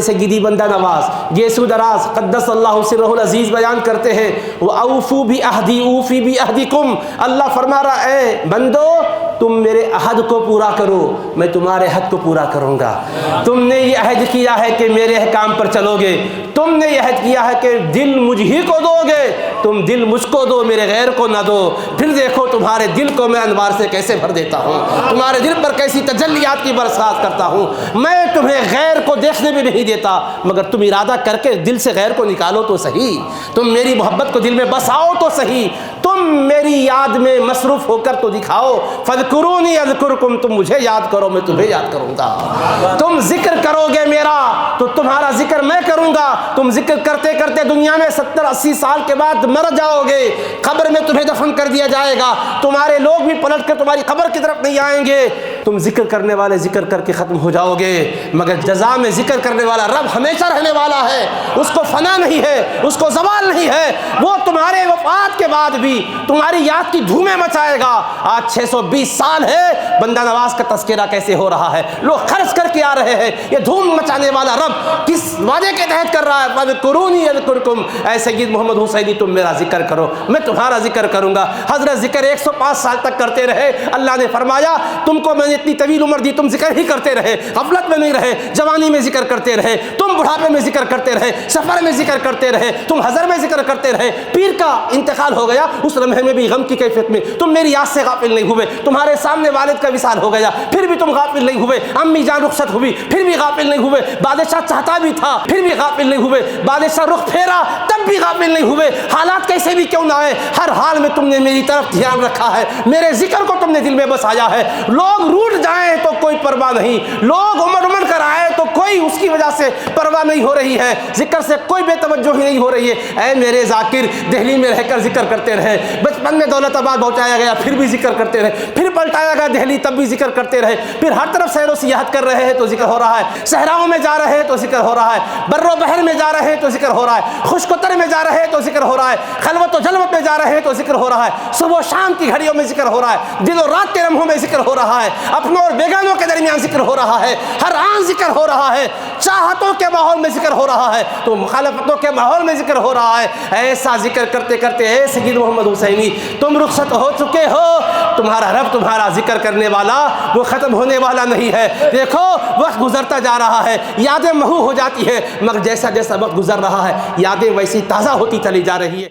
سیدی بندہ نواز یسو دراز قدس اللہ سرہ العزیز بیان کرتے ہیں وَأَوْفُوا بِعَهْدِي أُوفِ بِعَهْدِكُمْ، اللہ فرما رہا ہے اے بندو تم میرے عہد کو پورا کرو، میں تمہارے عہد کو پورا کروں گا۔ تم نے یہ عہد کیا ہے کہ میرے احکام پر چلو گے، تم نے یہ عہد کیا ہے کہ دل مجھ ہی کو دو گے، تم دل مجھ کو دو، میرے غیر کو نہ دو، پھر دیکھو تمہارے دل کو میں انوار سے کیسے بھر دیتا ہوں، تمہارے دل پر کیسی تجلیات کی برسات کرتا ہوں۔ میں تمہیں غیر کو دیکھنے بھی نہیں دیتا، مگر تم ارادہ کر کے دل سے غیر کو نکالو تو صحیح، تم میری محبت کو دل میں بساؤ تو صحیح، تم میری یاد میں مصروف ہو کر تو دکھاؤ۔ فَاذْكُرُونِي أَذْكُرْكُمْ، تم مجھے یاد کرو میں تمہیں یاد کروں گا۔ تم ذکر کرو گے میرا تو تمہارا ذکر میں کروں گا۔ تم ذکر کرتے کرتے دنیا میں 70-80 سال کے بعد مر جاؤ گے، قبر میں تمہیں دفن کر دیا جائے گا، تمہارے لوگ بھی پلٹ کر تمہاری قبر کی طرف نہیں آئیں گے، تم ذکر کرنے والے ذکر کر کے ختم ہو جاؤ گے، مگر جزا میں ذکر کرنے والا رب ہمیشہ رہنے والا ہے، اس کو فنا نہیں ہے، اس کو زوال نہیں ہے، وہ تمہارے وفات کے بعد بھی تمہاری یاد کی دھومیں مچائے گا۔ آج 620 سال ہے بندہ نواز کا تذکرہ کیسے ہو رہا ہے، لوگ خرچ کر کے آ رہے ہیں، یہ دھوم مچانے والا رب کس وعدے کے تحت کر رہا ہے؟ فَاذْكُرُونِي أَذْكُرْكُمْ، اے سید محمد حسینی تم میرا ذکر کرو میں تمہارا ذکر کروں گا۔ حضرت ذکر 105 سال تک کرتے رہے، اللہ نے فرمایا تم کو میں نے اتنی طویل عمر دی، تم ذکر ہی کرتے رہے، غفلت میں نہیں رہے، جوانی میں ذکر کرتے رہے، تم بڑھاپے میں ذکر کرتے رہے، سفر میں ذکر کرتے رہے، تم حضر میں ذکر کرتے رہے، پیر کا انتقال ہو گیا اس لمحے میں بھی غم کی کیفیت میں تم میری یاد سے غافل نہیں ہوئے، تمہارے سامنے والد کا وصال ہو گیا پھر بھی تم غافل نہیں ہوئے، امی جان رخصت ہوئی پھر بھی غافل نہیں ہوئے، بادشاہ چاہتا بھی تھا پھر بھی غافل نہیں ہوئے، بادشاہ رخ پھیرا تب بھی غافل نہیں ہوئے، حالات کیسے بھی کیوں نہ آئے ہر حال میں تم نے میری طرف دھیان رکھا ہے، میرے ذکر کو تم نے دل میں بسایا ہے۔ لوگ روٹ جائیں تو کوئی پرواہ نہیں، لوگ عمر کر آئے تو کوئی اس کی وجہ سے پرواہ نہیں ہو رہی ہے، ذکر سے کوئی بے توجہ ہی نہیں ہو رہی ہے۔ اے میرے ذاکر دہلی میں رہ کر ذکر کرتے رہے، بچپن میں دولت آباد پہنچایا گیا پھر بھی ذکر کرتے رہے، پھر پلٹایا گیا دہلی تب بھی ذکر کرتے رہے، پھر ہر طرف سیر و سیاحت کر رہے ہیں تو ذکر ہو رہا ہے، صحراؤں میں جا رہے ہیں تو ذکر ہو رہا ہے، بر و بحر میں جا رہے ہیں تو ذکر ہو رہا ہے، خشک و تر میں جا رہے ہیں تو ذکر ہو رہا ہے، خلوت و جلوت میں جا رہے ہیں تو ذکر ہو رہا ہے، صبح و شام کی گھڑیوں میں ذکر ہو رہا ہے، دل و رات کے لمحوں میں ذکر ہو رہا ہے، اپنوں اور بیگانوں کے درمیان ذکر ہو رہا ہے، ہر آن ذکر ہو رہا ہے، چاہتوں کے ماحول میں ذکر ہو رہا ہے تو مخالفتوں کے ماحول میں ذکر ہو رہا ہے۔ ایسا ذکر کرتے کرتے اے سید محمد حسینی تم رخصت ہو چکے ہو، تمہارا رب تمہارا ذکر کرنے والا وہ ختم ہونے والا نہیں ہے۔ دیکھو وقت گزرتا جا رہا ہے، یادیں محو ہو جاتی ہے، مگر جیسا جیسا وقت گزر رہا ہے یادیں ویسی تازہ ہوتی چلی جا رہی ہے۔